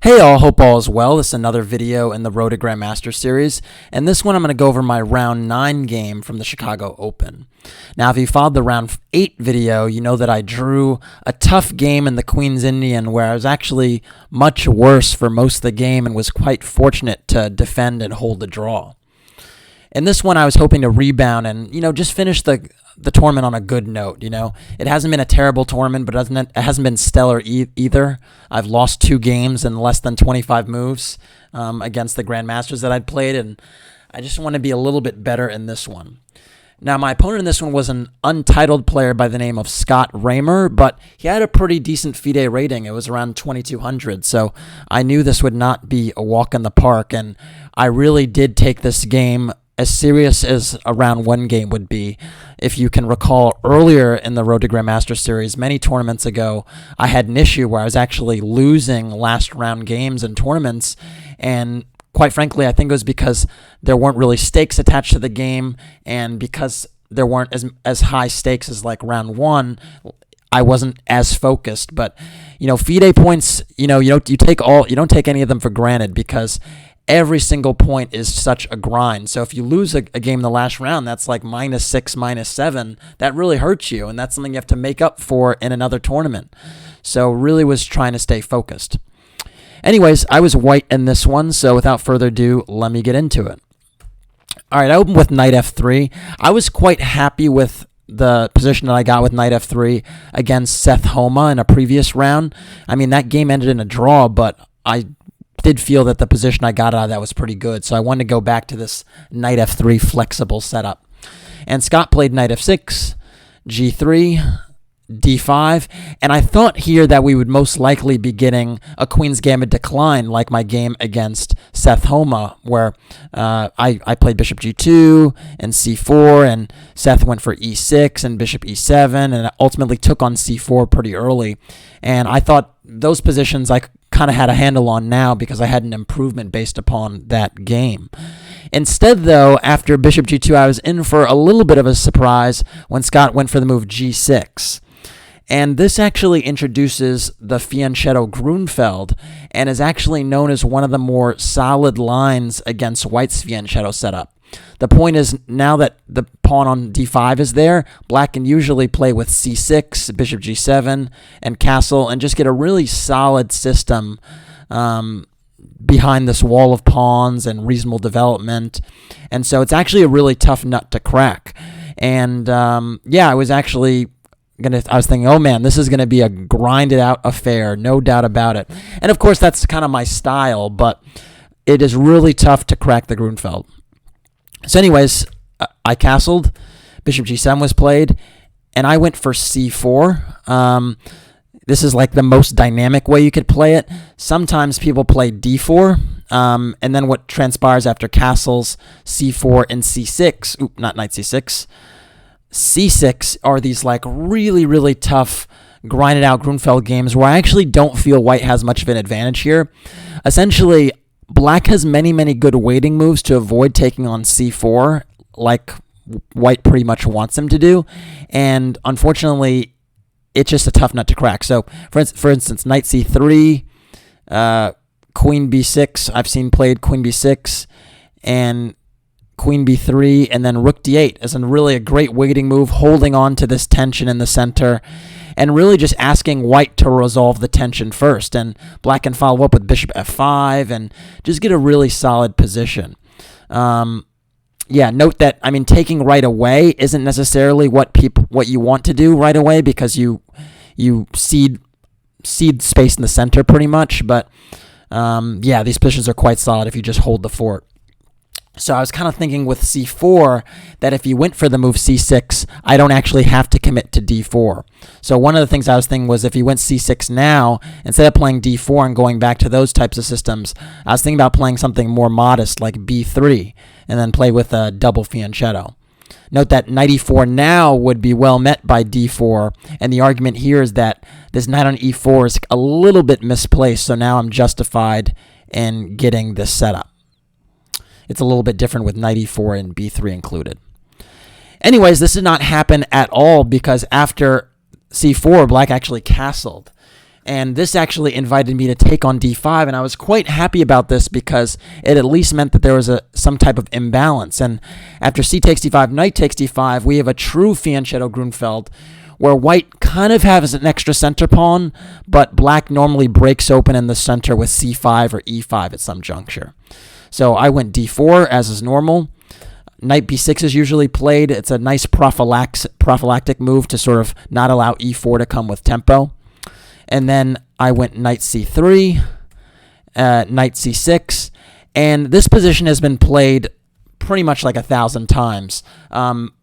Hey all, hope all is well. This is another video in the Road to Grandmaster series, and this one I'm going to go over my round 9 game from the Chicago Open. Now, if you followed the round 8 video, you know that I drew a tough game in the Queen's Indian where I was actually much worse for most of the game and was quite fortunate to defend and hold the draw. In this one, I was hoping to rebound and, just finish the tournament on a good note. It hasn't been a terrible tournament, but it hasn't been stellar either. I've lost 2 games in less than 25 moves against the Grandmasters that I'd played, and I just want to be a little bit better in this one. Now, my opponent in this one was an untitled player by the name of Scott Raymer, but he had a pretty decent FIDE rating. It was around 2,200, so I knew this would not be a walk in the park, and I really did take this game as serious as a round 1 game would be. If you can recall, earlier in the Road to Grandmaster series, many tournaments ago, I had an issue where I was actually losing last round games in tournaments, and quite frankly, I think it was because there weren't really stakes attached to the game, and because there weren't as high stakes as like round 1, I wasn't as focused. But FIDE points, you don't take any of them for granted, because every single point is such a grind. So if you lose a game in the last round, that's like -6, -7. That really hurts you, and that's something you have to make up for in another tournament. So really was trying to stay focused. Anyways, I was white in this one, so without further ado, let me get into it. All right, I opened with knight f3. I was quite happy with the position that I got with knight f3 against Seth Homa in a previous round. I mean, that game ended in a draw, but I did feel that the position I got out of that was pretty good, so I wanted to go back to this knight f3 flexible setup. And Scott played knight f6, g3, d5, and I thought here that we would most likely be getting a Queen's Gambit decline like my game against Seth Homa, where I played bishop g2 and c4, and Seth went for e6 and bishop e7, and ultimately took on c4 pretty early. And I thought those positions I kind of had a handle on now because I had an improvement based upon that game. Instead, though, after bishop g2, I was in for a little bit of a surprise when Scott went for the move g6. And this actually introduces the Fianchetto-Grunfeld and is actually known as one of the more solid lines against White's Fianchetto setup. The point is, now that the pawn on d5 is there, Black can usually play with c6, bishop g7, and castle, and just get a really solid system behind this wall of pawns and reasonable development. And so it's actually a really tough nut to crack. And I was thinking, oh man, this is going to be a grinded out affair, no doubt about it. And of course, that's kind of my style, but it is really tough to crack the Grunfeld. So anyways, I castled, bishop g7 was played, and I went for c4. This is like the most dynamic way you could play it. Sometimes people play d4, and then what transpires after castles, c4 and c6, not knight c6, c6 are these like really, really tough grinded out Grunfeld games where I actually don't feel White has much of an advantage here. Essentially, Black has many, many good waiting moves to avoid taking on c4, like White pretty much wants him to do, and unfortunately, it's just a tough nut to crack. So, for instance, knight c3, queen b6, I've seen played queen b6, and queen b3, and then rook d8 is really a great waiting move, holding on to this tension in the center, and really just asking White to resolve the tension first. And Black can follow up with bishop f5 and just get a really solid position. Note that, taking right away isn't necessarily what you want to do right away, because you cede space in the center pretty much. But these positions are quite solid if you just hold the fort. So I was kind of thinking with c4 that if you went for the move c6, I don't actually have to commit to d4. So one of the things I was thinking was if you went c6 now, instead of playing d4 and going back to those types of systems, I was thinking about playing something more modest like b3 and then play with a double Fianchetto. Note that knight e4 now would be well met by d4, and the argument here is that this knight on e4 is a little bit misplaced, so now I'm justified in getting this setup. It's a little bit different with knight e4 and b3 included. Anyways, this did not happen at all because after c4, Black actually castled. And this actually invited me to take on d5, and I was quite happy about this because it at least meant that there was some type of imbalance. And after c takes d5, knight takes d5, we have a true fianchetto Grunfeld, where white kind of has an extra center pawn, but black normally breaks open in the center with c5 or e5 at some juncture. So I went d4, as is normal. Knight b6 is usually played. It's a nice prophylactic move to sort of not allow e4 to come with tempo. And then I went knight c3, knight c6, and this position has been played pretty much like 1,000 times.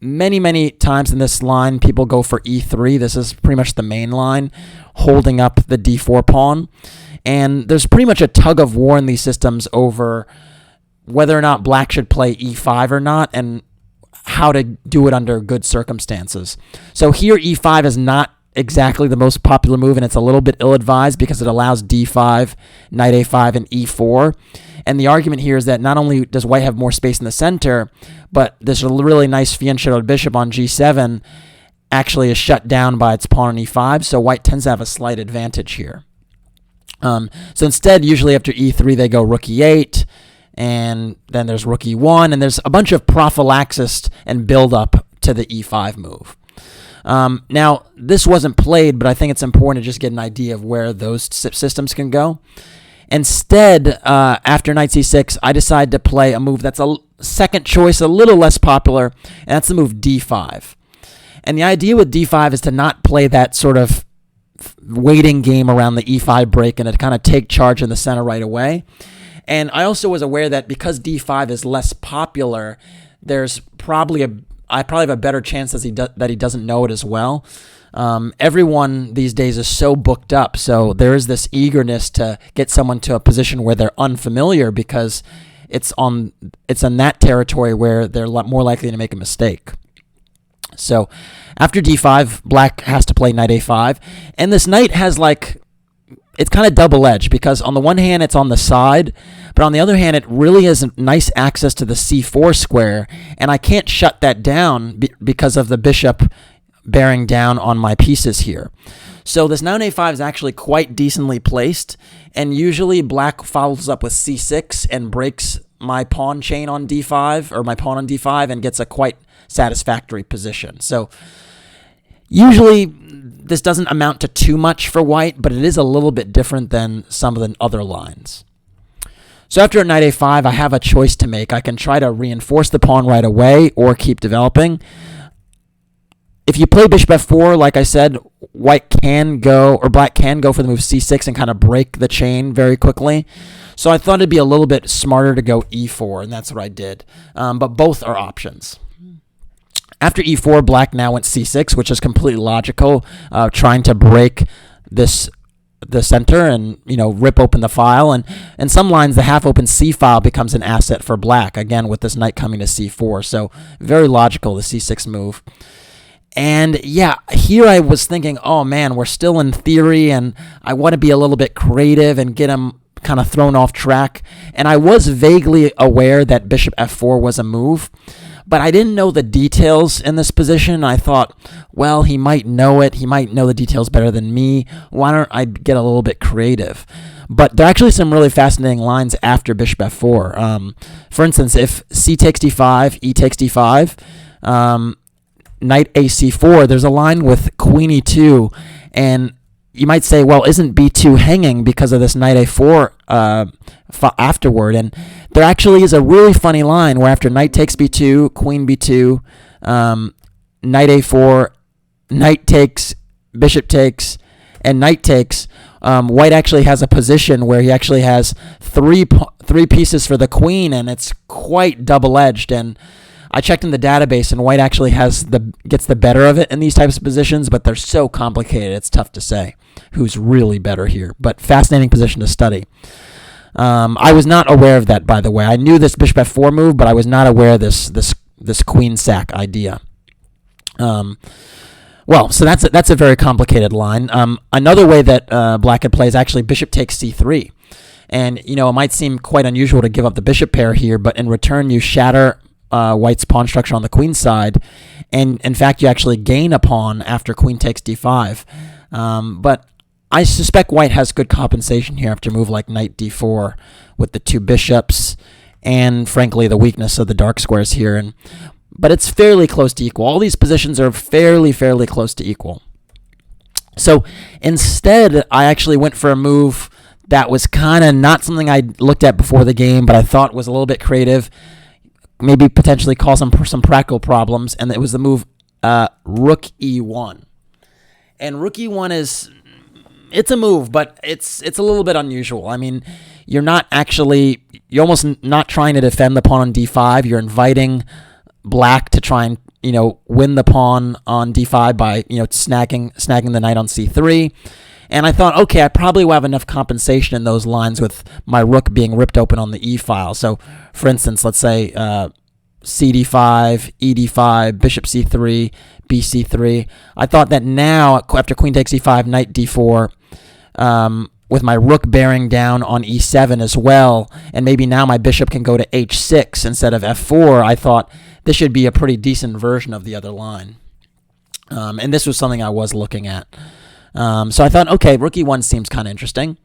Many times in this line, people go for e3. This is pretty much the main line, holding up the d4 pawn. And there's pretty much a tug of war in these systems over whether or not black should play e5 or not, and how to do it under good circumstances. So here e5 is not exactly the most popular move, and it's a little bit ill-advised because it allows d5, knight a5, and e4. And the argument here is that not only does white have more space in the center, but this really nice fianchettoed bishop on g7 actually is shut down by its pawn on e5, so white tends to have a slight advantage here. So instead, usually after e3, they go rook e8, and then there's rook e1, and there's a bunch of prophylaxis and build-up to the e5 move. Now, this wasn't played, but I think it's important to just get an idea of where those systems can go. Instead, after knight c6, I decided to play a move that's a second choice, a little less popular, and that's the move d5. And the idea with d5 is to not play that sort of waiting game around the e5 break and to kind of take charge in the center right away. And I also was aware that because d5 is less popular, there's probably I probably have a better chance that he doesn't know it as well. Everyone these days is so booked up, so there is this eagerness to get someone to a position where they're unfamiliar because it's in that territory where they're more likely to make a mistake. So after d5, black has to play knight a5, and this knight has it's kind of double-edged because on the one hand it's on the side, but on the other hand it really has nice access to the c4 square, and I can't shut that down because of the bishop bearing down on my pieces here. So this knight a5 is actually quite decently placed, and usually black follows up with c6 and breaks my pawn chain on d5, or my pawn on d5, and gets a quite satisfactory position. So usually this doesn't amount to too much for white, but it is a little bit different than some of the other lines. So after knight a5, I have a choice to make. I can try to reinforce the pawn right away or keep developing. If you play bishop f4, like I said, black can go for the move c6 and kind of break the chain very quickly. So I thought it'd be a little bit smarter to go e4, and that's what I did. But both are options. After e4, black now went c6, which is completely logical, trying to break the center and rip open the file. And in some lines, the half-open c file becomes an asset for black, again with this knight coming to c4. So very logical, the c6 move. And yeah, here I was thinking, oh man, we're still in theory, and I want to be a little bit creative and get him kind of thrown off track. And I was vaguely aware that bishop f4 was a move, but I didn't know the details in this position. I thought, well, he might know it. He might know the details better than me. Why don't I get a little bit creative? But there are actually some really fascinating lines after bishop f4. For instance, if c takes d5, e takes d5, knight ac4, there's a line with queen e2, and you might say, well, isn't b2 hanging because of this knight a4 afterward? And there actually is a really funny line where after knight takes b2, queen b2, knight a4, knight takes, bishop takes, and knight takes, white actually has a position where he actually has three pieces for the queen, and it's quite double-edged. And I checked in the database, and white actually gets the better of it in these types of positions, but they're so complicated, it's tough to say who's really better here. But fascinating position to study. I was not aware of that, by the way. I knew this bishop f4 move, but I was not aware of this queen sack idea. Well, so that's a very complicated line. Another way that black could play is actually bishop takes c3. And, it might seem quite unusual to give up the bishop pair here, but in return you shatter white's pawn structure on the queen side, and in fact you actually gain a pawn after queen takes d5. But I suspect white has good compensation here after a move like knight d4 with the two bishops and, frankly, the weakness of the dark squares here. But it's fairly close to equal. All these positions are fairly close to equal. So instead, I actually went for a move that was kind of not something I looked at before the game, but I thought was a little bit creative, maybe potentially cause some practical problems, and it was the move rook e1. And rook e1 it's a move, but it's a little bit unusual. I mean, you're almost not trying to defend the pawn on d5. You're inviting black to try and, win the pawn on d5 by, snagging the knight on c3. And I thought, okay, I probably will have enough compensation in those lines with my rook being ripped open on the e-file. So, for instance, let's say cd5, ed5, bishop c3, bc3. I thought that now, after queen takes e5, knight d4, with my rook bearing down on e7 as well, and maybe now my bishop can go to h6 instead of f4, I thought this should be a pretty decent version of the other line. And this was something I was looking at. So I thought, okay, rook e1 seems kind of interesting.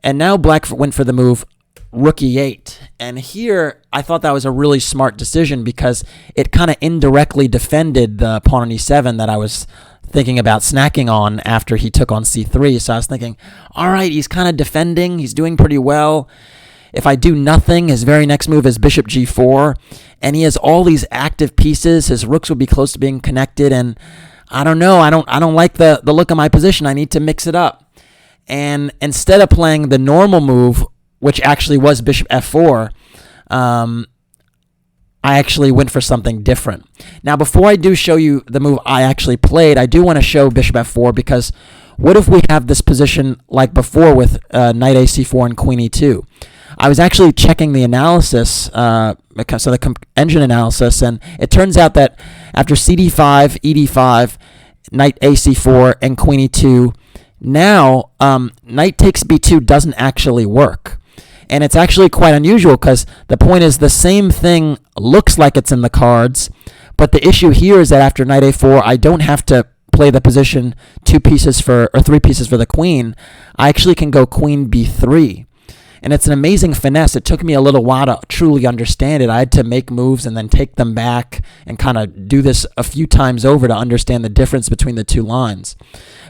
And now black went for the move rook e8. And here, I thought that was a really smart decision because it kind of indirectly defended the pawn on e7 that I was thinking about snacking on after he took on c3. So I was thinking, all right, he's kind of defending. He's doing pretty well. If I do nothing, his very next move is bishop g4. And he has all these active pieces. His rooks would be close to being connected. And I don't know. I don't like the look of my position. I need to mix it up. And instead of playing the normal move, which actually was bishop f4, I actually went for something different. Now, before I do show you the move I actually played, I do want to show bishop f4 because what if we have this position like before with knight a c4 and queen e2? I was actually checking the analysis, so the engine analysis, and it turns out that after cd5, ed5, knight a c4, and queen e2, now knight takes b2 doesn't actually work. And it's actually quite unusual because the point is the same thing looks like it's in the cards, but the issue here is that after knight a4, I don't have to play the position 3 pieces for the queen. I actually can go queen b3. And it's an amazing finesse. It took me a little while to truly understand it. I had to make moves and then take them back and kind of do this a few times over to understand the difference between the two lines.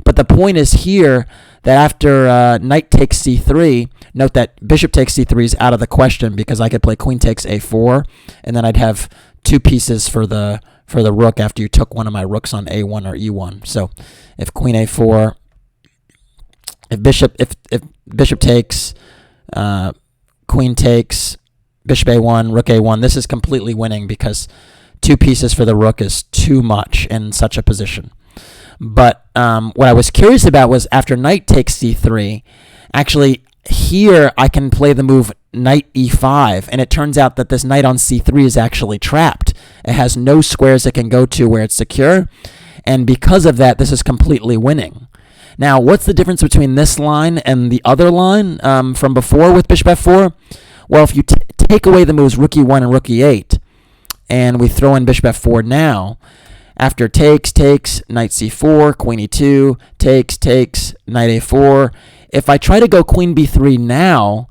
But the point is here that after knight takes c3, note that bishop takes c3 is out of the question because I could play queen takes a4, and then I'd have 2 pieces for the rook after you took one of my rooks on a1 or e1. So if queen a4, if bishop takes, queen takes, bishop a1, rook a1, this is completely winning because 2 pieces for the rook is too much in such a position. But what I was curious about was after knight takes c3, actually here I can play the move knight e5, and it turns out that this knight on c3 is actually trapped. It has no squares it can go to where it's secure, and because of that, this is completely winning. Now, what's the difference between this line and the other line from before with bishop f4? Well, if you take away the moves rook e1 and rook e8, and we throw in bishop f4 now, after takes, knight c4, queen e2, takes, knight a4. If I try to go queen b3 now,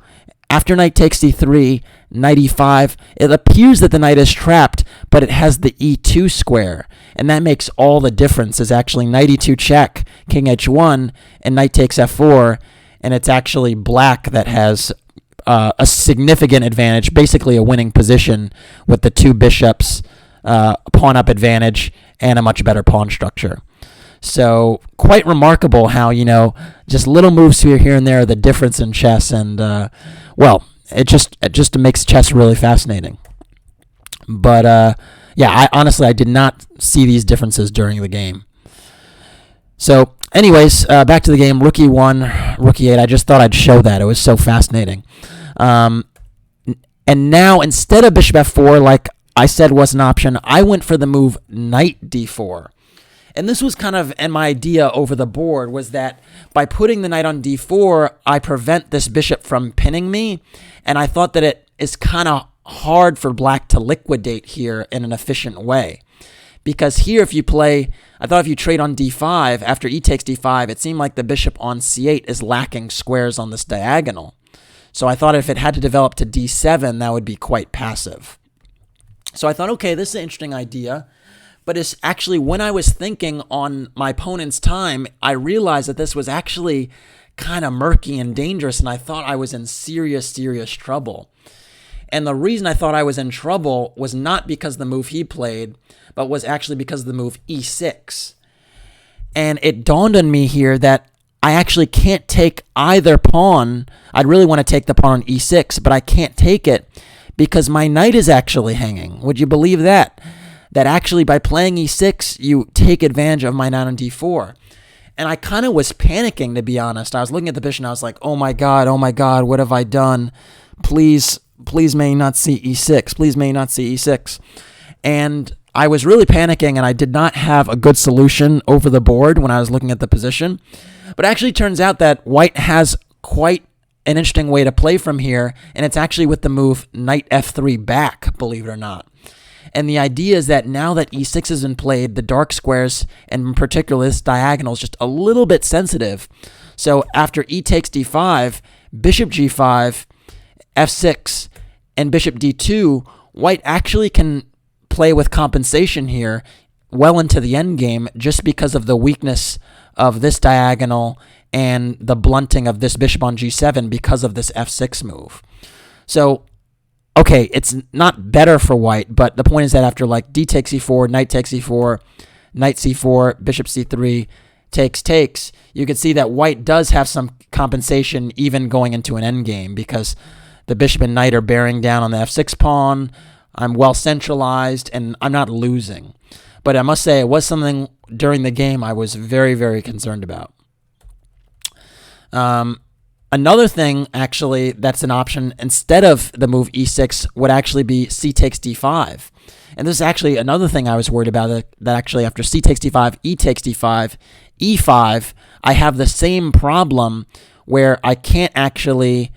after knight takes c3, knight e5, it appears that the knight is trapped, but it has the e2 square. And that makes all the difference, is actually knight e2 check, king h1, and knight takes f4, and it's actually black that has a significant advantage, basically a winning position with the 2 bishops, pawn up advantage, and a much better pawn structure. So quite remarkable how, just little moves here and there are the difference in chess, and it just makes chess really fascinating. But yeah, I did not see these differences during the game. So anyways, back to the game, rook e1, rook e8. I just thought I'd show that. It was so fascinating. And now instead of bishop f4, like I said was an option, I went for the move knight d4. And this was kind of my idea over the board, was that by putting the knight on d4, I prevent this bishop from pinning me. And I thought that it is kind of hard for black to liquidate here in an efficient way. because here if you play, I thought if you trade on d5, after e takes d5, it seemed like the bishop on c8 is lacking squares on this diagonal. So I thought if it had to develop to d7, that would be quite passive. So I thought, okay, this is an interesting idea. But it's actually, when I was thinking on my opponent's time, I realized that this was actually kind of murky and dangerous, and I thought I was in serious, serious trouble. And the reason I thought I was in trouble was not because of the move he played, but was actually because of the move e6. And it dawned on me here that I actually can't take either pawn. I'd really want to take the pawn on e6, but I can't take it because my knight is actually hanging. Would you believe that? That actually by playing e6, you take advantage of my knight on d4. And I kind of was panicking, to be honest. I was looking at the bishop and I was like, oh my God, what have I done? Please may you not see e6. Please may you not see e6. And I was really panicking, and I did not have a good solution over the board when I was looking at the position. But it actually turns out that white has quite an interesting way to play from here, and it's actually with the move knight f3 back, believe it or not. And the idea is that now that e6 has been played, the dark squares, and in particular this diagonal, is just a little bit sensitive. So after e takes d5, bishop g5, f6, and bishop d2, white actually can play with compensation here well into the endgame just because of the weakness of this diagonal and the blunting of this bishop on g7 because of this f6 move. So okay, it's not better for white, but the point is that after like d takes e4, knight takes e4, knight c4, bishop c3, takes, you can see that white does have some compensation even going into an endgame because the bishop and knight are bearing down on the f6 pawn. I'm well centralized, and I'm not losing. But I must say, it was something during the game I was very, very concerned about. Another thing, actually, that's an option instead of the move e6 would actually be c takes d5. And this is actually another thing I was worried about, that actually after c takes d5, e takes d5, e5, I have the same problem where I can't actually,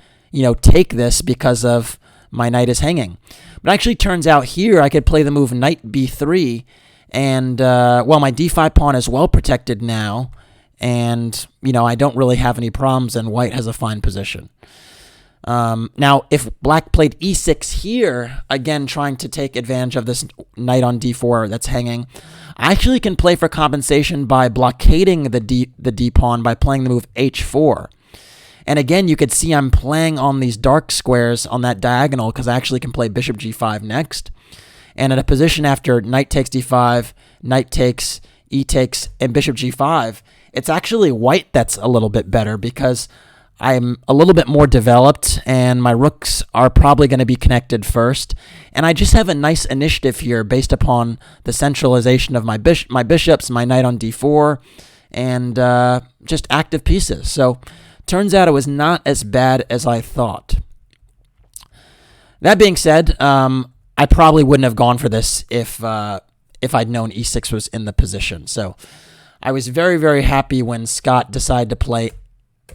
take this because of my knight is hanging. But it actually turns out here I could play the move knight b3, and, my d5 pawn is well protected now, and, I don't really have any problems, and white has a fine position. Now, if black played e6 here, again, trying to take advantage of this knight on d4 that's hanging, I actually can play for compensation by blockading the d pawn by playing the move h4. And again, you could see I'm playing on these dark squares on that diagonal because I actually can play bishop g5 next. And at a position after knight takes d5, knight takes, e takes, and bishop g5, it's actually white that's a little bit better because I'm a little bit more developed and my rooks are probably going to be connected first. And I just have a nice initiative here based upon the centralization of my bishops, my knight on d4, and just active pieces. So turns out it was not as bad as I thought. That being said, I probably wouldn't have gone for this if I'd known e6 was in the position. So I was very, very happy when Scott decided to play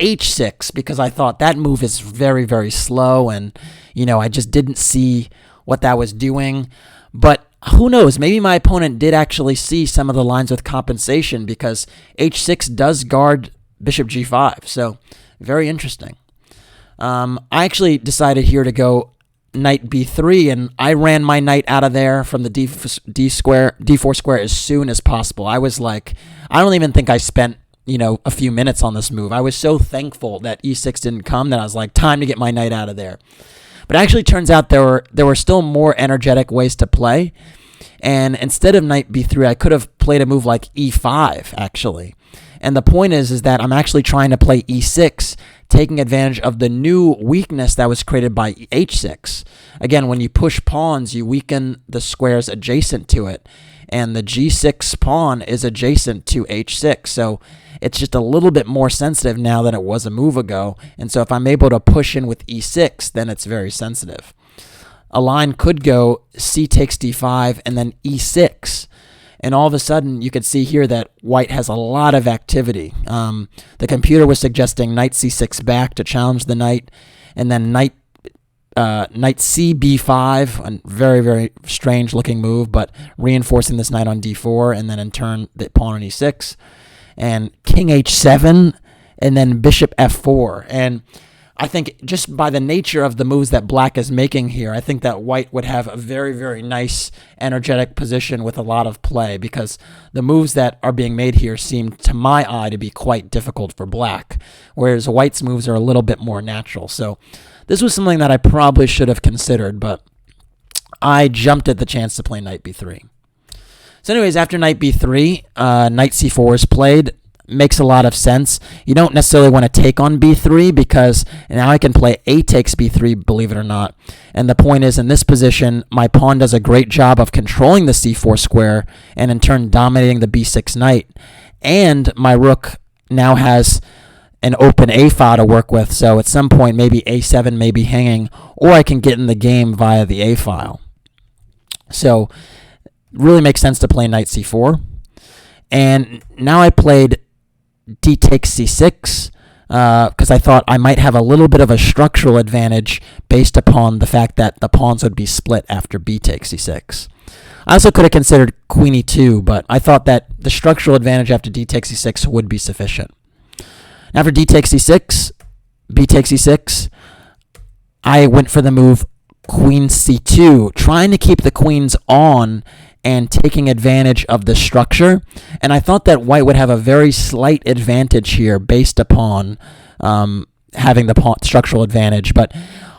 h6 because I thought that move is very, very slow, and I just didn't see what that was doing. But who knows? Maybe my opponent did actually see some of the lines with compensation because h6 does guard bishop g5. So very interesting. I actually decided here to go knight b3, and I ran my knight out of there from the d4 square as soon as possible. I was like, I don't even think I spent a few minutes on this move. I was so thankful that e6 didn't come that I was like, time to get my knight out of there. But it actually turns out there were still more energetic ways to play, and instead of knight b3, I could have played a move like e5 actually. And the point is that I'm actually trying to play e6, taking advantage of the new weakness that was created by h6. Again, when you push pawns, you weaken the squares adjacent to it, and the g6 pawn is adjacent to h6. So it's just a little bit more sensitive now than it was a move ago. And so if I'm able to push in with e6, then it's very sensitive. A line could go c takes d5 and then e6. And all of a sudden, you could see here that white has a lot of activity. The computer was suggesting knight c6 back to challenge the knight, and then knight knight c b5, a very, very strange looking move, but reinforcing this knight on d4, and then in turn the pawn on e6, and king h7, and then bishop f4. And I think just by the nature of the moves that black is making here, I think that white would have a very, very nice energetic position with a lot of play, because the moves that are being made here seem, to my eye, to be quite difficult for black, whereas white's moves are a little bit more natural. So this was something that I probably should have considered, but I jumped at the chance to play knight b3. So anyways, after knight b3, knight c4 is played. Makes a lot of sense. You don't necessarily want to take on b3, because now I can play a takes b3, believe it or not. And the point is, in this position, my pawn does a great job of controlling the c4 square and in turn dominating the b6 knight. And my rook now has an open a file to work with, so at some point maybe a7 may be hanging, or I can get in the game via the a file. So really makes sense to play knight c4. And now I played d takes c6, because I thought I might have a little bit of a structural advantage based upon the fact that the pawns would be split after b takes c6. I also could have considered queen e2, but I thought that the structural advantage after d takes c6 would be sufficient. After d takes c6, b takes e6, I went for the move queen c2, trying to keep the queens on and taking advantage of the structure. And I thought that white would have a very slight advantage here based upon having the structural advantage. But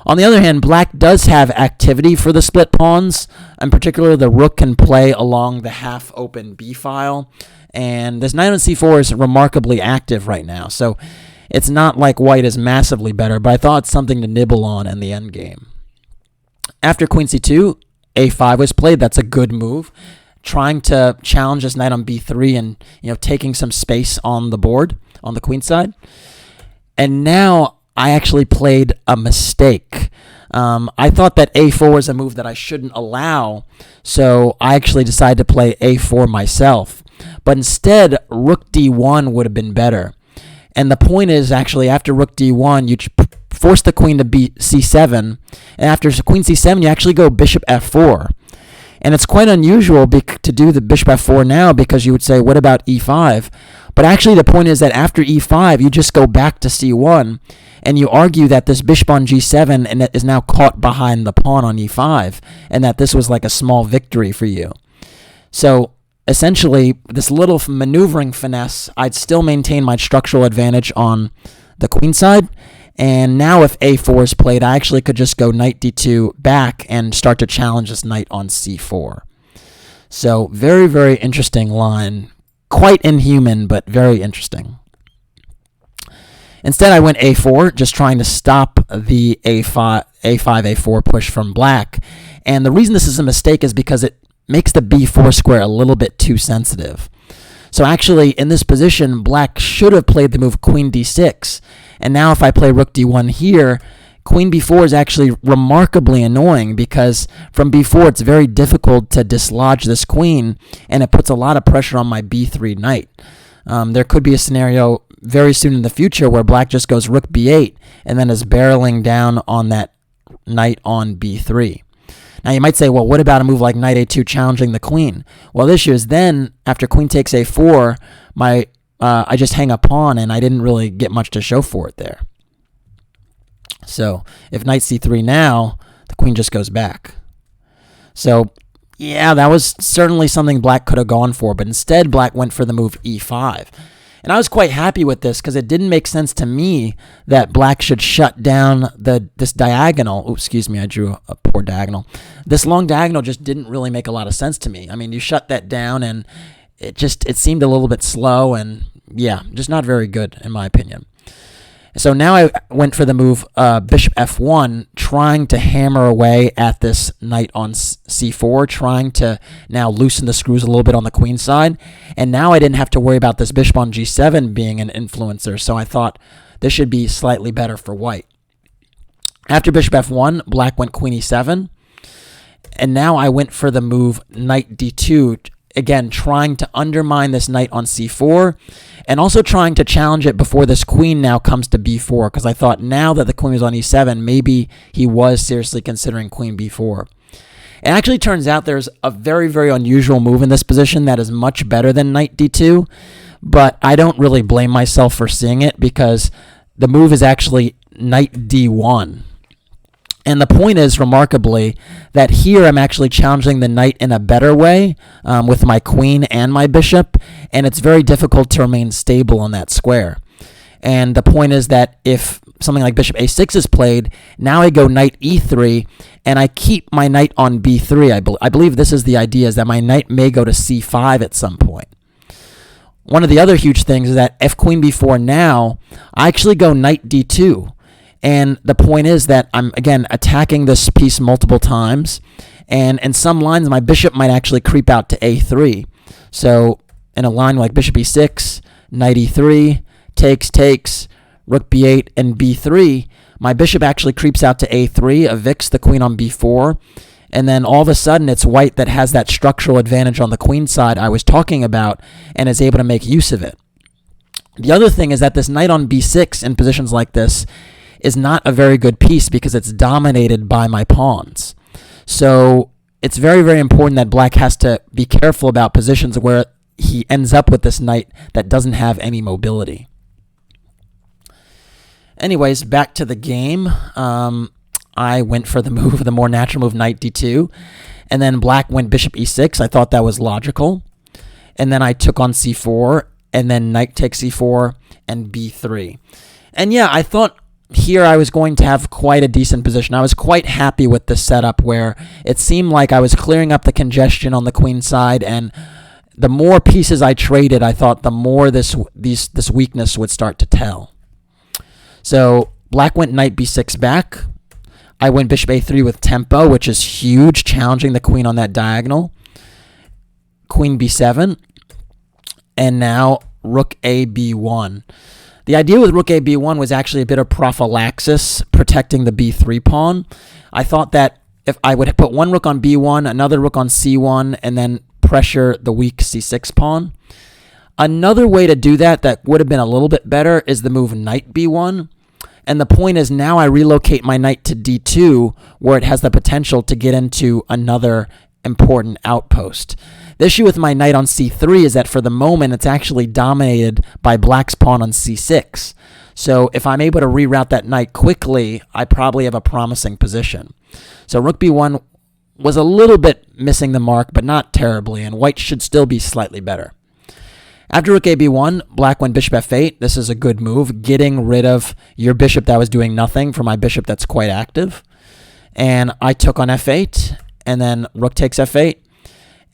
on the other hand, black does have activity for the split pawns. In particular, the rook can play along the half-open b file. And this knight on c4 is remarkably active right now. So it's not like white is massively better, but I thought it's something to nibble on in the endgame. After queen c2, a5 was played. That's a good move, trying to challenge this knight on b3 and taking some space on the board on the queen side. And now I actually played a mistake. I thought that a4 was a move that I shouldn't allow, so I actually decided to play a4 myself. But instead, rook d1 would have been better. And the point is, actually, after rook d1, you force the queen to c7, and after queen c7, you actually go bishop f4. And it's quite unusual to do the bishop f4 now, because you would say, what about e5? But actually, the point is that after e5, you just go back to c1, and you argue that this bishop on g7 and it is now caught behind the pawn on e5, and that this was like a small victory for you. So essentially, this little maneuvering finesse, I'd still maintain my structural advantage on the queen side. And now if a4 is played, I actually could just go knight d2 back and start to challenge this knight on c4. So very, very interesting line. Quite inhuman, but very interesting. Instead, I went a4, just trying to stop the a4 push from black. And the reason this is a mistake is because it makes the b4 square a little bit too sensitive. So actually, in this position, black should have played the move queen d6. And now if I play rook d1 here, queen b4 is actually remarkably annoying, because from b4 it's very difficult to dislodge this queen, and it puts a lot of pressure on my b3 knight. There could be a scenario very soon in the future where black just goes rook b8 and then is barreling down on that knight on b3. Now you might say, well, what about a move like knight a2 challenging the queen? Well, the issue is then, after queen takes a4, I just hang a pawn, and I didn't really get much to show for it there. So if knight c3 now, the queen just goes back. So yeah, that was certainly something black could have gone for, but instead black went for the move e5. And I was quite happy with this, because it didn't make sense to me that black should shut down this diagonal. Oh, excuse me, I drew a poor diagonal. This long diagonal just didn't really make a lot of sense to me. I mean, you shut that down, and it seemed a little bit slow, and yeah, just not very good in my opinion. So now I went for the move bishop f1, trying to hammer away at this knight on c4, trying to now loosen the screws a little bit on the queen side. And now I didn't have to worry about this bishop on g7 being an influencer, so I thought this should be slightly better for white. After bishop f1, black went queen e7. And now I went for the move knight d2, again, trying to undermine this knight on c4, and also trying to challenge it before this queen now comes to b4, because I thought now that the queen was on e7, maybe he was seriously considering queen b4. It actually turns out there's a very, very unusual move in this position that is much better than knight d2, but I don't really blame myself for seeing it, because the move is actually knight d1. And the point is, remarkably, that here I'm actually challenging the knight in a better way with my queen and my bishop, and it's very difficult to remain stable on that square. And the point is that if something like bishop a6 is played, now I go knight e3, and I keep my knight on b3. I believe this is the idea, is that my knight may go to c5 at some point. One of the other huge things is that if queen b4 now, I actually go knight d2. And the point is that I'm, again, attacking this piece multiple times. And in some lines, my bishop might actually creep out to a3. So in a line like bishop e6, knight e3, takes, rook b8, and b3, my bishop actually creeps out to a3, evicts the queen on b4. And then all of a sudden, it's white that has that structural advantage on the queen side I was talking about and is able to make use of it. The other thing is that this knight on b6 in positions like this is not a very good piece because it's dominated by my pawns. So it's very, very important that black has to be careful about positions where he ends up with this knight that doesn't have any mobility. Anyways, back to the game. I went for the more natural move, knight d2. And then black went bishop e6. I thought that was logical. And then I took on c4, and then knight takes c4 and b3. And yeah, I thought here I was going to have quite a decent position. I was quite happy with this setup where it seemed like I was clearing up the congestion on the queen side, and the more pieces I traded, I thought the more this weakness would start to tell. So black went knight b6 back. I went bishop a3 with tempo, which is huge, challenging the queen on that diagonal. Queen b7, and now rook a b1. The idea with rook a b1 was actually a bit of prophylaxis, protecting the b3 pawn. I thought that if I would put one rook on b1, another rook on c1, and then pressure the weak c6 pawn. Another way to do that would have been a little bit better is the move knight b1. And the point is, now I relocate my knight to d2, where it has the potential to get into another important outpost. The issue with my knight on c3 is that for the moment, it's actually dominated by black's pawn on c6. So if I'm able to reroute that knight quickly, I probably have a promising position. So rook b1 was a little bit missing the mark, but not terribly, and white should still be slightly better. After rook a b1, black went bishop f8. This is a good move, getting rid of your bishop that was doing nothing for my bishop that's quite active. And I took on f8, and then rook takes f8.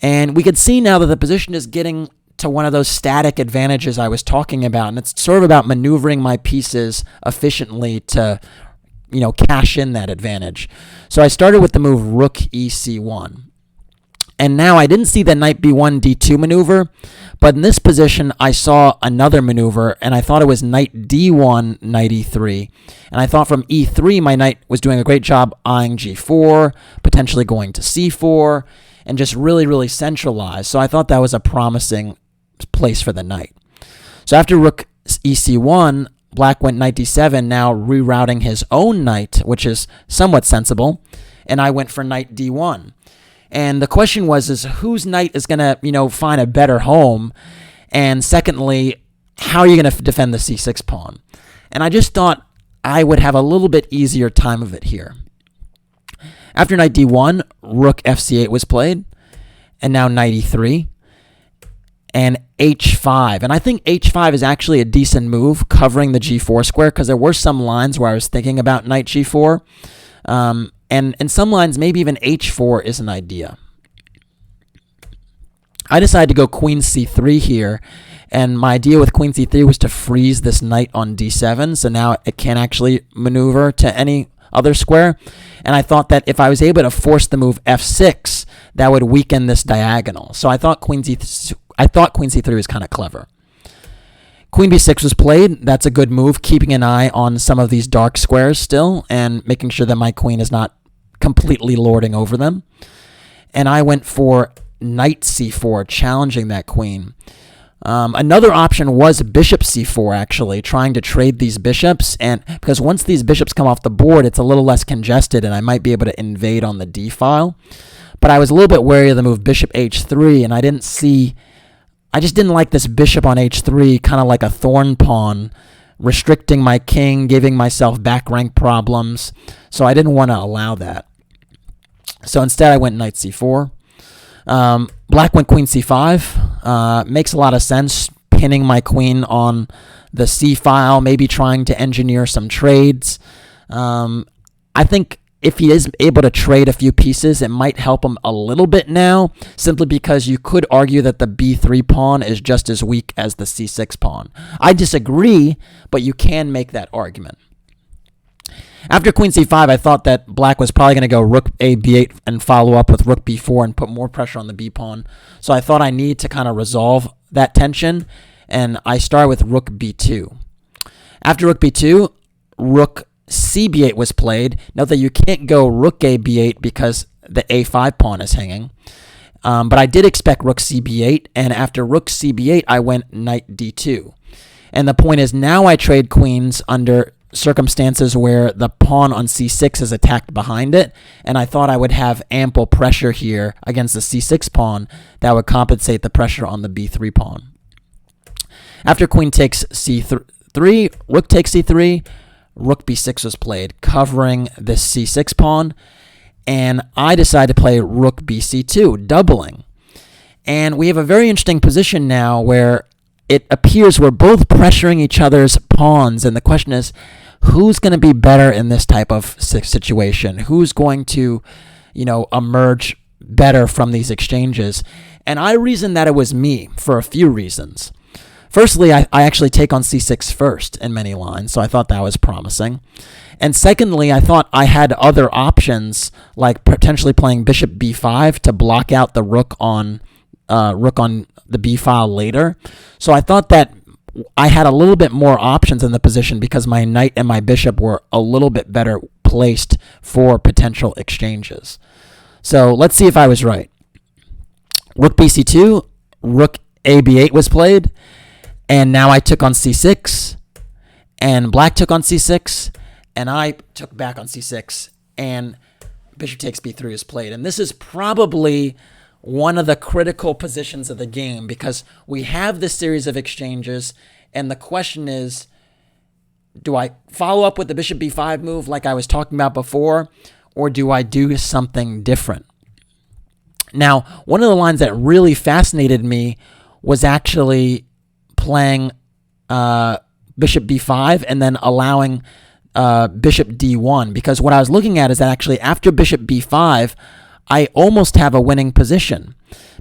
And we can see now that the position is getting to one of those static advantages I was talking about, and it's sort of about maneuvering my pieces efficiently to, cash in that advantage. So I started with the move rook ec1. And now I didn't see the knight b1 d2 maneuver, but in this position I saw another maneuver, and I thought it was knight d1, knight e3. And I thought from e3 my knight was doing a great job eyeing g4, potentially going to c4, and just really, really centralized. So I thought that was a promising place for the knight. So after rook ec1, black went knight d7, now rerouting his own knight, which is somewhat sensible, and I went for knight d1. And the question was whose knight is going to, find a better home? And secondly, how are you going to defend the c6 pawn? And I just thought I would have a little bit easier time of it here. After knight d1, rook fc8 was played, and now knight e3, and h5. And I think h5 is actually a decent move, covering the g4 square, because there were some lines where I was thinking about knight g4. And in some lines, maybe even h4 is an idea. I decided to go queen c3 here, and my idea with queen c3 was to freeze this knight on d7, so now it can't actually maneuver to any other square. And I thought that if I was able to force the move f6, that would weaken this diagonal. So I thought queen c3 was kind of clever. Queen b6 was played. That's a good move, keeping an eye on some of these dark squares still and making sure that my queen is not completely lording over them. And I went for knight c4, challenging that queen. Another option was bishop c4, actually, trying to trade these bishops, and because once these bishops come off the board, it's a little less congested, and I might be able to invade on the d file. But I was a little bit wary of the move bishop h3, and I just didn't like this bishop on h3, kind of like a thorn pawn, restricting my king, giving myself back rank problems, so I didn't want to allow that. So instead, I went knight c4. Black went queen c5. Makes a lot of sense, pinning my queen on the c file, maybe trying to engineer some trades. I think if he is able to trade a few pieces, it might help him a little bit now, simply because you could argue that the b3 pawn is just as weak as the c6 pawn. I disagree, but you can make that argument. After queen c5, I thought that black was probably going to go rook a b8 and follow up with rook b4 and put more pressure on the b pawn. So I thought I need to kind of resolve that tension, and I started with rook b2. After rook b2, rook cb8 was played. Note that you can't go rook a b8 because the a5 pawn is hanging. But I did expect rook cb8, and after rook cb8, I went knight d2. And the point is, now I trade queens under circumstances where the pawn on c6 is attacked behind it, and I thought I would have ample pressure here against the c6 pawn that would compensate the pressure on the b3 pawn. After queen takes c3, rook takes c3, rook b6 was played, covering this c6 pawn, and I decided to play rook bc2, doubling. And we have a very interesting position now where it appears we're both pressuring each other's pawns, and the question is, who's going to be better in this type of situation? Who's going to, emerge better from these exchanges? And I reasoned that it was me for a few reasons. Firstly, I actually take on c6 first in many lines, so I thought that was promising. And secondly, I thought I had other options, like potentially playing bishop b5 to block out the rook on the b file later. So I thought that I had a little bit more options in the position because my knight and my bishop were a little bit better placed for potential exchanges. So let's see if I was right. Rook bc2, rook a b8 was played, and now I took on c6, and black took on c6, and I took back on c6, and bishop takes b3 is played. And this is probably one of the critical positions of the game, because we have this series of exchanges, and the question is, do I follow up with the bishop b5 move like I was talking about before, or do I do something different? Now, one of the lines that really fascinated me was actually playing bishop b5 and then allowing bishop d1, because what I was looking at is that actually after bishop b5, I almost have a winning position,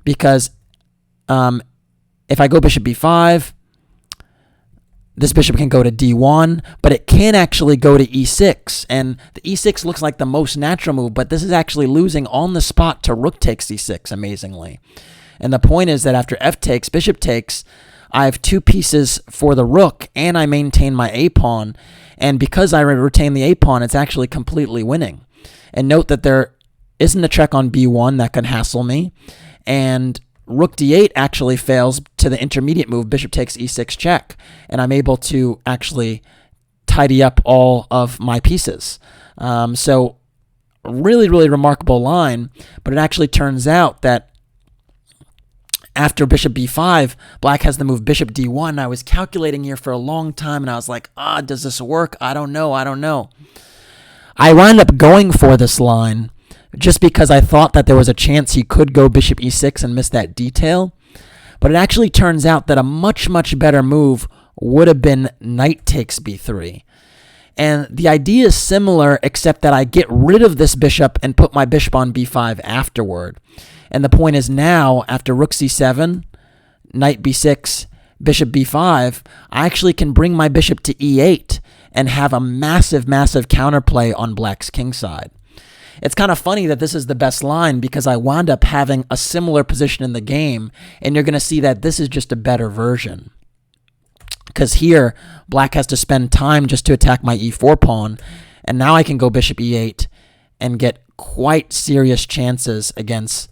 because if I go bishop b5, this bishop can go to d1, but it can actually go to e6, and the e6 looks like the most natural move, but this is actually losing on the spot to rook takes e6, amazingly. And the point is that after f takes, bishop takes, I have two pieces for the rook, and I maintain my a-pawn, and because I retain the a-pawn, it's actually completely winning. And note that there isn't a check on b1 that can hassle me, and rook d8 actually fails to the intermediate move, bishop takes e6 check, and I'm able to actually tidy up all of my pieces. So really, really remarkable line, but it actually turns out that after bishop b5, black has the move bishop d1. I was calculating here for a long time, and I was like, does this work? I don't know. I wound up going for this line just because I thought that there was a chance he could go bishop e6 and miss that detail. But it actually turns out that a much, much better move would have been knight takes b3. And the idea is similar, except that I get rid of this bishop and put my bishop on b5 afterward. And the point is now, after rook c7, knight b6, bishop b5, I actually can bring my bishop to e8 and have a massive, massive counterplay on black's king side. It's kind of funny that this is the best line because I wound up having a similar position in the game, and you're going to see that this is just a better version. Because here, black has to spend time just to attack my e4 pawn, and now I can go bishop e8 and get quite serious chances against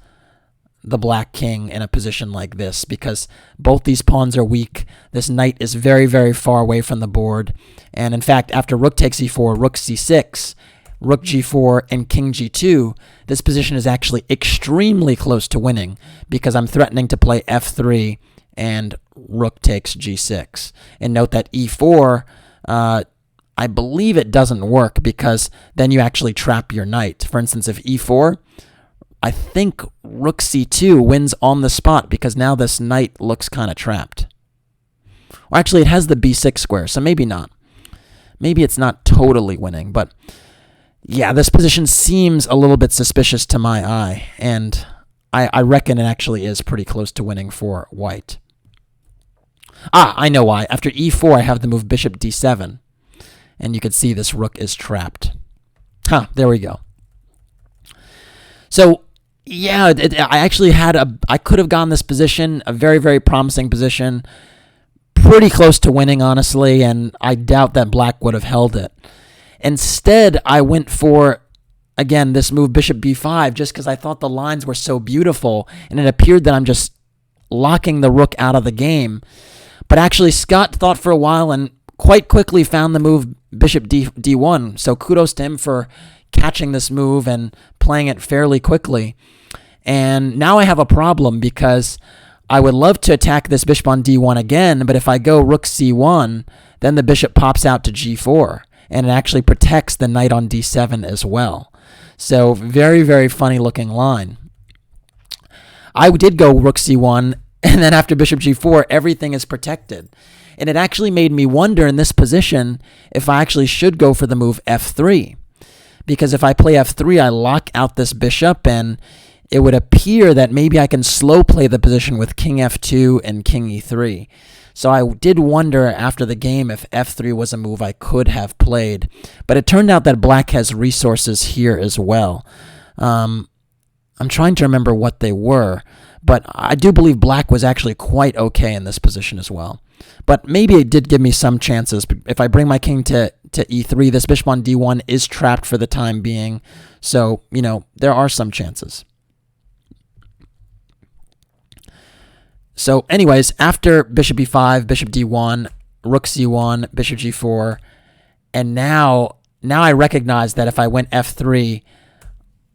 the black king in a position like this, because both these pawns are weak. This knight is very, very far away from the board. And in fact, after rook takes e4, rook c6, rook g4, and king g2, this position is actually extremely close to winning, because I'm threatening to play f3 and rook takes g6. And note that e4, I believe it doesn't work, because then you actually trap your knight. For instance, if e4, I think rook c2 wins on the spot, because now this knight looks kind of trapped. Well, actually, it has the b6 square, so maybe not. Maybe it's not totally winning, but yeah, this position seems a little bit suspicious to my eye, and I reckon it actually is pretty close to winning for white. I know why. After e4, I have the move bishop d7, and you can see this rook is trapped. There we go. So, yeah, I actually I could have gotten this position, a very, very promising position, pretty close to winning, honestly, and I doubt that black would have held it. Instead, I went for, again, this move bishop b5, just because I thought the lines were so beautiful, and it appeared that I'm just locking the rook out of the game. But actually, Scott thought for a while and quite quickly found the move bishop d1, so kudos to him for catching this move and playing it fairly quickly. And now I have a problem, because I would love to attack this bishop on d1 again, but if I go rook c1, then the bishop pops out to g4, and it actually protects the knight on d7 as well. So very, very funny looking line. I did go rook c1, and then after bishop g4, everything is protected. And it actually made me wonder in this position if I actually should go for the move f3. Because if I play f3, I lock out this bishop, and it would appear that maybe I can slow play the position with king f2 and king e3. So I did wonder after the game if f3 was a move I could have played. But it turned out that black has resources here as well. I'm trying to remember what they were, but I do believe black was actually quite okay in this position as well. But maybe it did give me some chances. If I bring my king to e3, this bishop on d1 is trapped for the time being. So, there are some chances. So anyways, after bishop e5, bishop d1, rook c1, bishop g4, and now I recognize that if I went f3,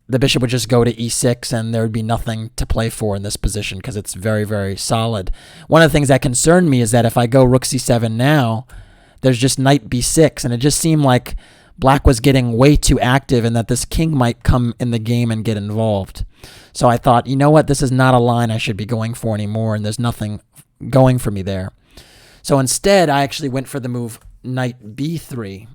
the bishop would just go to e6, and there would be nothing to play for in this position, because it's very, very solid. One of the things that concerned me is that if I go rook c7 now, there's just knight b6, and it just seemed like black was getting way too active, and that this king might come in the game and get involved. So I thought, you know what, this is not a line I should be going for anymore, and there's nothing going for me there. So instead, I actually went for the move knight b3,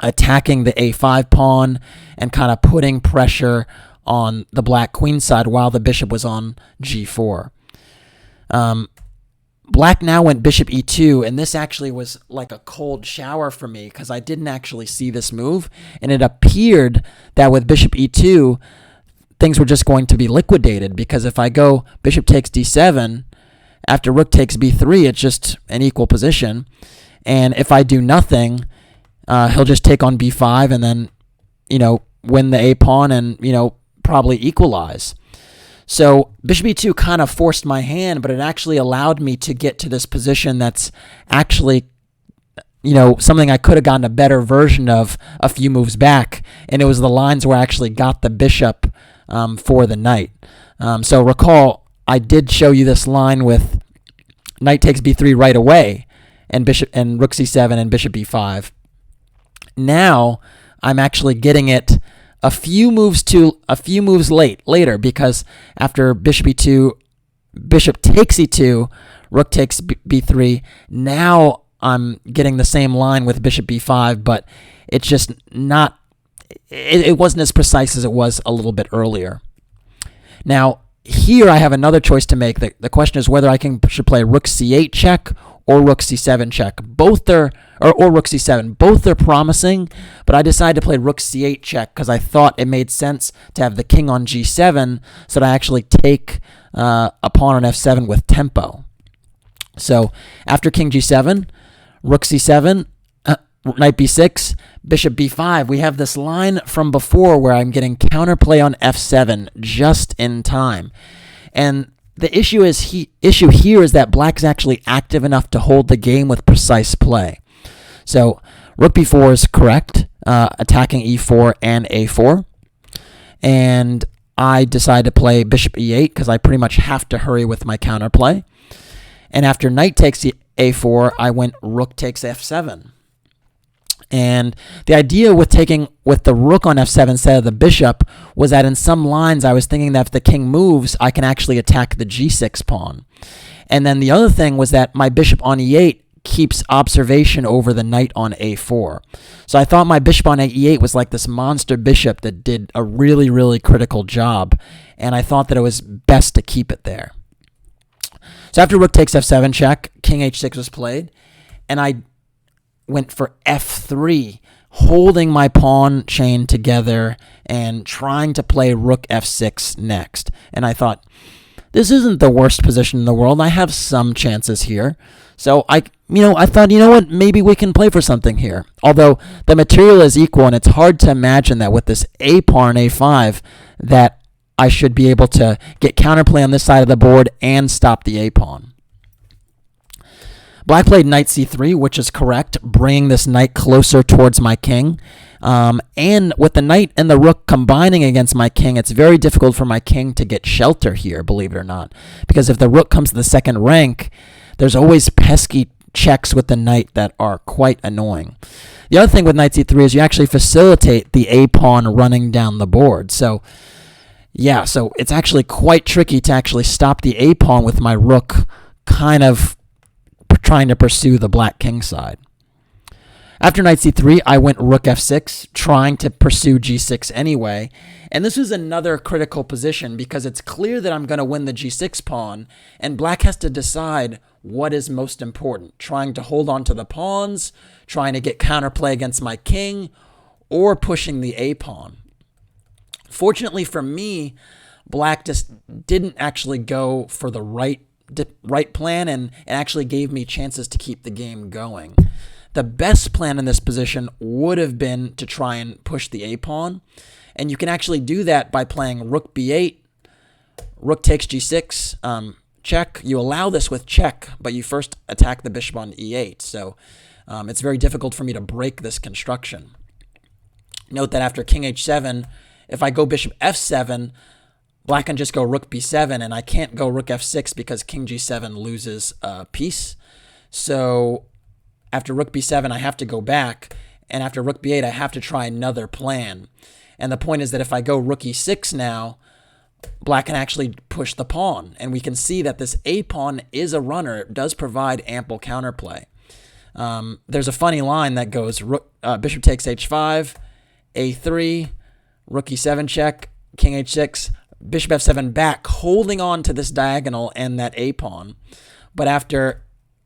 attacking the a5 pawn and kind of putting pressure on the black queen side while the bishop was on g4. Black now went bishop e2, and this actually was like a cold shower for me, because I didn't actually see this move, and it appeared that with bishop e2, things were just going to be liquidated, because if I go bishop takes d7, after rook takes b3, it's just an equal position, and if I do nothing, he'll just take on b5 and then, win the a pawn and, probably equalize. So bishop e2 kind of forced my hand, but it actually allowed me to get to this position that's actually, something I could have gotten a better version of a few moves back, and it was the lines where I actually got the bishop for the knight. So recall, I did show you this line with knight takes b3 right away, and rook c7 and bishop e5. Now I'm actually getting it a few moves later, because after bishop e2, bishop takes e2, rook takes b3. Now I'm getting the same line with bishop b5, but it's just not. It wasn't as precise as it was a little bit earlier. Now here I have another choice to make. The question is whether I should play rook c8 check or rook c7 check. Both are, or rook c7. Both are promising, but I decided to play rook c8 check because I thought it made sense to have the king on g7 so that I actually take a pawn on f7 with tempo. So after king g7, rook c7, knight b6, bishop b5. We have this line from before where I'm getting counterplay on f7 just in time. And the issue here is that black's actually active enough to hold the game with precise play. So rook b4 is correct, attacking e4 and a4. And I decide to play bishop e8 because I pretty much have to hurry with my counterplay. And after knight takes a4, I went rook takes f7. And the idea with the rook on f7 instead of the bishop was that in some lines I was thinking that if the king moves, I can actually attack the g6 pawn. And then the other thing was that my bishop on e8 keeps observation over the knight on a4. So I thought my bishop on e8 was like this monster bishop that did a really, really critical job. And I thought that it was best to keep it there. So after rook takes f7 check, king h6 was played. And I went for f3, holding my pawn chain together and trying to play rook f6 next. And I thought, this isn't the worst position in the world. I have some chances here. So I thought, you know what, maybe we can play for something here. Although the material is equal, and it's hard to imagine that with this a pawn a5 that I should be able to get counterplay on this side of the board and stop the a pawn. Black played knight c3, which is correct, bringing this knight closer towards my king. And with the knight and the rook combining against my king, it's very difficult for my king to get shelter here, believe it or not. Because if the rook comes to the second rank, there's always pesky checks with the knight that are quite annoying. The other thing with knight c3 is you actually facilitate the a pawn running down the board. So yeah, so it's actually quite tricky to actually stop the a pawn with my rook kind of trying to pursue the black king side. After knight c3, I went rook f6, trying to pursue g6 anyway. And this was another critical position because it's clear that I'm going to win the g6 pawn, and black has to decide what is most important, trying to hold on to the pawns, trying to get counterplay against my king, or pushing the a pawn. Fortunately for me, black just didn't actually go for the right plan and actually gave me chances to keep the game going. The best plan in this position would have been to try and push the a pawn, and you can actually do that by playing rook b8, rook takes g6, check. You allow this with check, but you first attack the bishop on e8, so it's very difficult for me to break this construction. Note that after king h7, if I go bishop f7, black can just go rook b7, and I can't go rook f6 because king g7 loses a piece. So after rook b7, I have to go back, and after rook b8, I have to try another plan. And the point is that if I go rook e6 now, black can actually push the pawn, and we can see that this a pawn is a runner. It does provide ample counterplay. There's a funny line that goes bishop takes h5, a3, rook e7 check, king h6, bishop f7 back, holding on to this diagonal and that a pawn. But after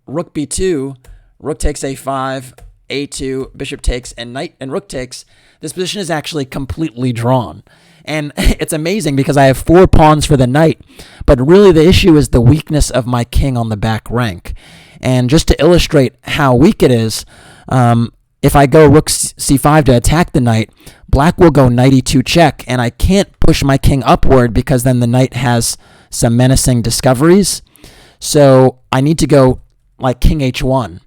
rook b2, rook takes a5, a2, bishop takes, and knight and rook takes, this position is actually completely drawn. And it's amazing because I have 4 pawns for the knight, but really the issue is the weakness of my king on the back rank. And just to illustrate how weak it is, if I go rook c5 to attack the knight, black will go knight e2 check, and I can't push my king upward because then the knight has some menacing discoveries. So I need to go like king h1.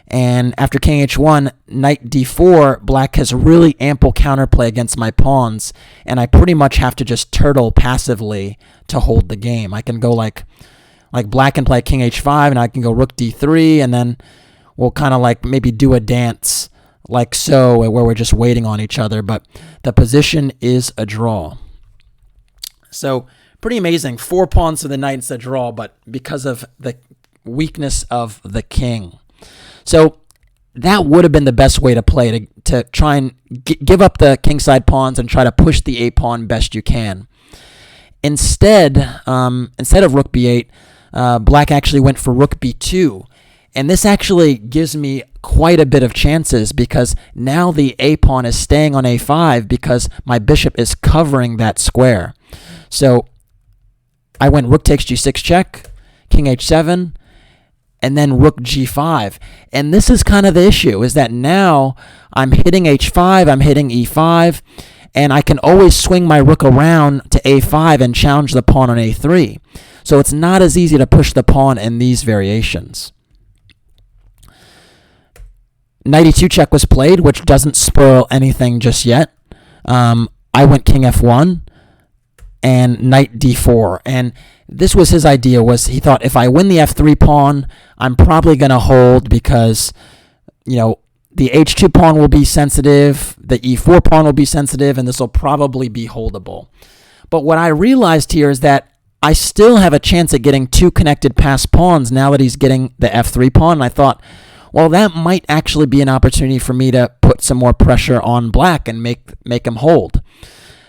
And after king h1, knight d4, black has really ample counterplay against my pawns, and I pretty much have to just turtle passively to hold the game. I can go like black can play king h5, and I can go rook d3, and then we'll kind of like maybe do a dance like so, where we're just waiting on each other, but the position is a draw. So pretty amazing. 4 pawns for the knight, it's a draw, but because of the weakness of the king. So that would have been the best way to play, to try and give up the kingside pawns and try to push the a pawn best you can. Instead of rook b8, black actually went for rook b2. And this actually gives me quite a bit of chances because now the a pawn is staying on a5 because my bishop is covering that square. So I went rook takes g6 check, king h7, and then rook g5. And this is kind of the issue, is that now I'm hitting h5, I'm hitting e5, and I can always swing my rook around to a5 and challenge the pawn on a3. So it's not as easy to push the pawn in these variations. Knight e2 check was played, which doesn't spoil anything just yet. I went king f1 and knight d4. And this was his idea, was he thought if I win the f3 pawn, I'm probably going to hold because, you know, the h2 pawn will be sensitive, the e4 pawn will be sensitive, and this will probably be holdable. But what I realized here is that I still have a chance at getting two connected passed pawns now that he's getting the f3 pawn. And I thought, well, that might actually be an opportunity for me to put some more pressure on black and make him hold.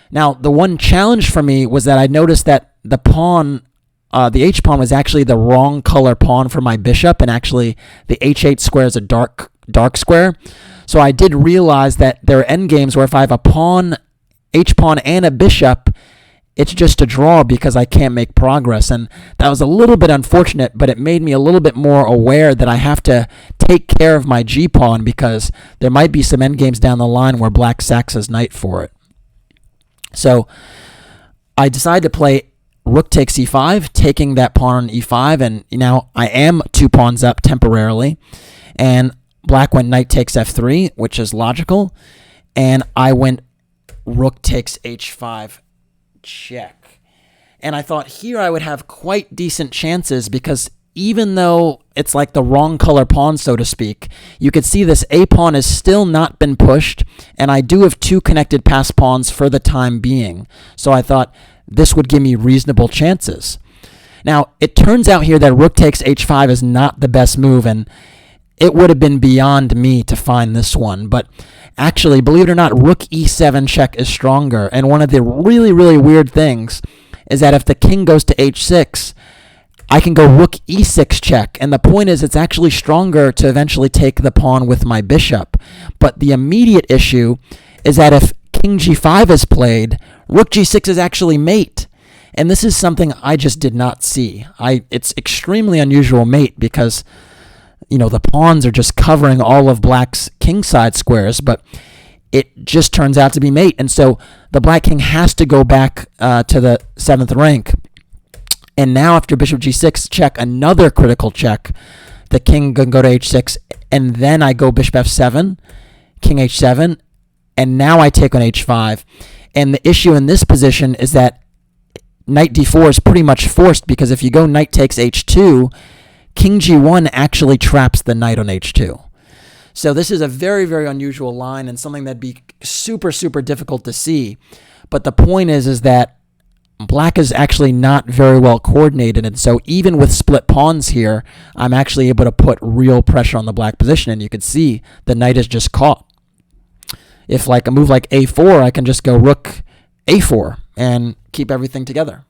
Now, the one challenge for me was that I noticed that the pawn, the h-pawn was actually the wrong color pawn for my bishop, and actually the h8 square is a dark square. So I did realize that there are endgames where if I have a pawn, h-pawn, and a bishop, it's just a draw because I can't make progress. And that was a little bit unfortunate, but it made me a little bit more aware that I have to take care of my g-pawn because there might be some endgames down the line where black sacks his knight for it. So I decided to play rook takes e5, taking that pawn on e5, and now I am 2 pawns up temporarily. And black went knight takes f3, which is logical, and I went rook takes h5 check. And I thought here I would have quite decent chances because even though it's like the wrong color pawn, so to speak, you could see this a pawn has still not been pushed, and I do have 2 connected passed pawns for the time being. So I thought this would give me reasonable chances. Now, it turns out here that rook takes h5 is not the best move, and it would have been beyond me to find this one. But actually, believe it or not, rook e7 check is stronger. And one of the really, really weird things is that if the king goes to h6, I can go rook e6 check. And the point is, it's actually stronger to eventually take the pawn with my bishop. But the immediate issue is that if king g5 is played, rook g6 is actually mate. And this is something I just did not see. It's extremely unusual mate because, you know, the pawns are just covering all of black's kingside squares, but it just turns out to be mate. And so the black king has to go back to the 7th rank. And now after bishop g6 check, another critical check, the king can go to h6, and then I go bishop f7, king h7, and now I take on h5. And the issue in this position is that knight d4 is pretty much forced because if you go knight takes h2, king g1 actually traps the knight on h2. So this is a very, very unusual line and something that'd be super, super difficult to see. But the point is that black is actually not very well coordinated. And so even with split pawns here, I'm actually able to put real pressure on the black position. And you can see the knight is just caught. If like a move like a4, I can just go rook a4 and keep everything together.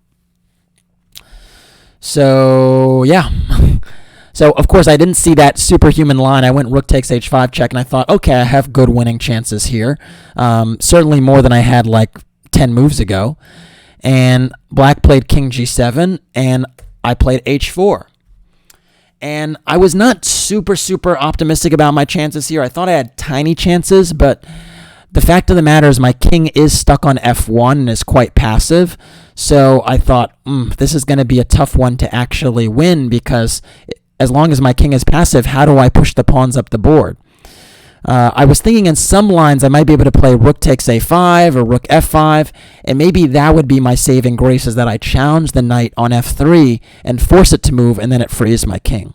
So, yeah. So, of course, I didn't see that superhuman line. I went rook takes h5 check, and I thought, okay, I have good winning chances here. Certainly more than I had like 10 moves ago. And black played king g7, and I played h4. And I was not super, super optimistic about my chances here. I thought I had tiny chances, but the fact of the matter is my king is stuck on f1 and is quite passive. So I thought, this is going to be a tough one to actually win because as long as my king is passive, how do I push the pawns up the board? I was thinking in some lines I might be able to play rook takes a5 or rook f5, and maybe that would be my saving grace, is that I challenge the knight on f3 and force it to move, and then it frees my king.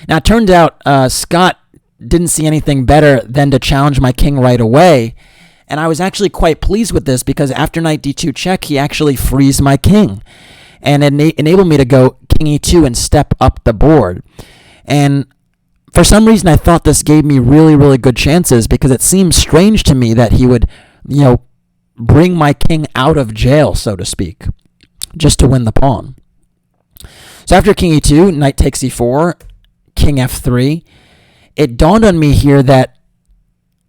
Now, it turned out Scott didn't see anything better than to challenge my king right away, and I was actually quite pleased with this because after knight d2 check, he actually frees my king and enabled me to go king e2 and step up the board. And for some reason, I thought this gave me really, really good chances because it seemed strange to me that he would, bring my king out of jail, so to speak, just to win the pawn. So after king e2, knight takes e4, king f3, it dawned on me here that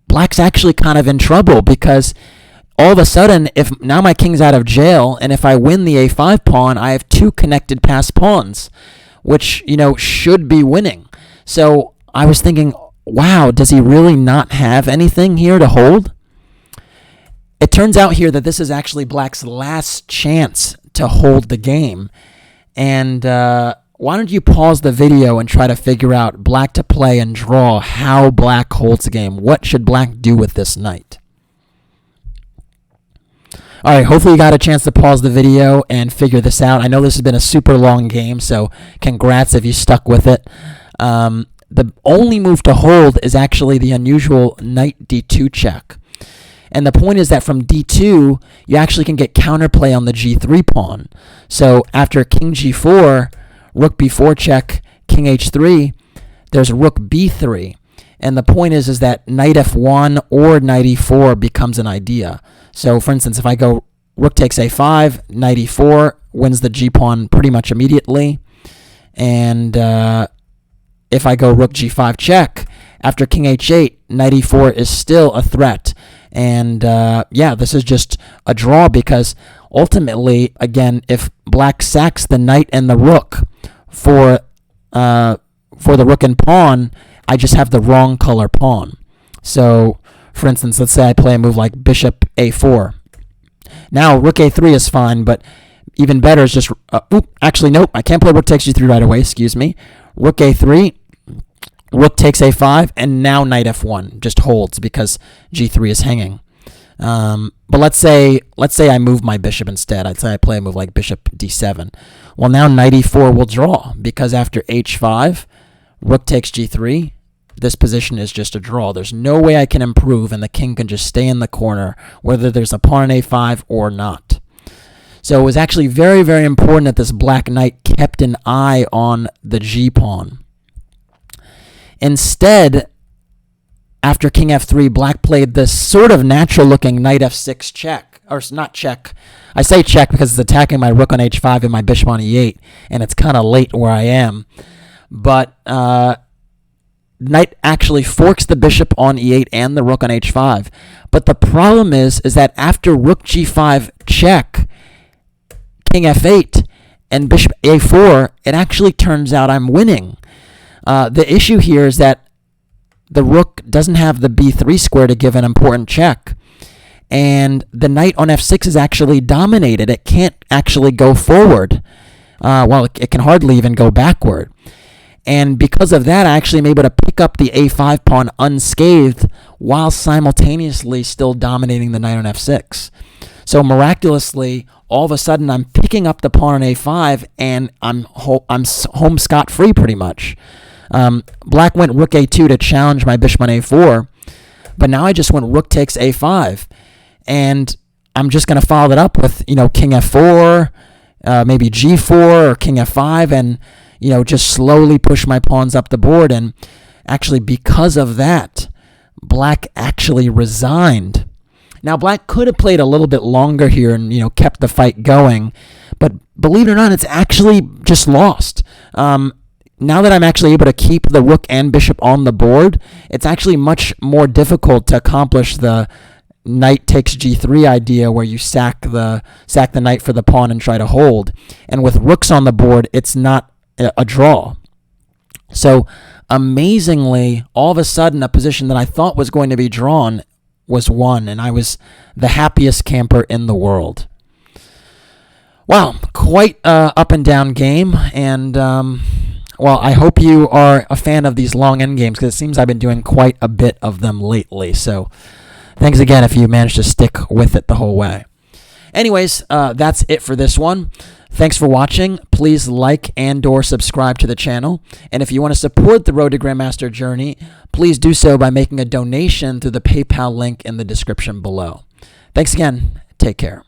black's actually kind of in trouble because all of a sudden, if now my king's out of jail, and if I win the a5 pawn, I have 2 connected passed pawns. which, should be winning. So I was thinking, wow, does he really not have anything here to hold? It turns out here that this is actually Black's last chance to hold the game. And why don't you pause the video and try to figure out Black to play and draw how Black holds the game. What should Black do with this knight? All right, hopefully you got a chance to pause the video and figure this out. I know this has been a super long game, so congrats if you stuck with it. The only move to hold is actually the unusual knight d2 check. And the point is that from d2, you actually can get counterplay on the g3 pawn. So after king g4, rook b4 check, king h3, there's rook b3. And the point is that knight f1 or knight e4 becomes an idea. So for instance, if I go rook takes a5, knight e4 wins the g-pawn pretty much immediately. And if I go rook g5 check, after king h8, knight e4 is still a threat. And this is just a draw because ultimately, again, if Black sacks the knight and the rook for the rook and pawn, I just have the wrong color pawn. So, for instance, let's say I play a move like bishop a4. Now, rook a3 is fine, but even better is just... actually, nope, I can't play rook takes g3 right away, excuse me. Rook a3, rook takes a5, and now knight f1 just holds because g3 is hanging. But let's say I move my bishop instead. I'd say I play a move like bishop d7. Well, now knight e4 will draw because after h5, rook takes g3, this position is just a draw. There's no way I can improve, and the king can just stay in the corner, whether there's a pawn on a5 or not. So it was actually very, very important that this black knight kept an eye on the g-pawn. Instead, after king f3, Black played this sort of natural-looking knight f6 check. Or not check. I say check because it's attacking my rook on h5 and my bishop on e8, and it's kind of late where I am. But knight actually forks the bishop on e8 and the rook on h5. But the problem is that after rook g5 check, king f8, and bishop a4, it actually turns out I'm winning. The issue here is that the rook doesn't have the b3 square to give an important check. And the knight on f6 is actually dominated. It can't actually go forward. It can hardly even go backward. And because of that, I actually am able to pick up the a5 pawn unscathed while simultaneously still dominating the knight on f6. So miraculously, all of a sudden, I'm picking up the pawn on a5, and I'm home scot-free pretty much. Black went rook a2 to challenge my bishop on a4, but now I just went rook takes a5, and I'm just going to follow that up with king f4, maybe g4 or king f5, and just slowly push my pawns up the board. And actually, because of that, Black actually resigned. Now, Black could have played a little bit longer here and kept the fight going, but believe it or not, it's actually just lost. Now that I'm actually able to keep the rook and bishop on the board, it's actually much more difficult to accomplish the knight takes g3 idea where you sack the knight for the pawn and try to hold. And with rooks on the board, it's not a draw. So amazingly, all of a sudden, a position that I thought was going to be drawn was won, and I was the happiest camper in the world. Wow, quite up and down game, and I hope you are a fan of these long end games because it seems I've been doing quite a bit of them lately. So thanks again if you managed to stick with it the whole way. Anyways, that's it for this one. Thanks for watching. Please like and/or subscribe to the channel. And if you want to support the Road to Grandmaster journey, please do so by making a donation through the PayPal link in the description below. Thanks again. Take care.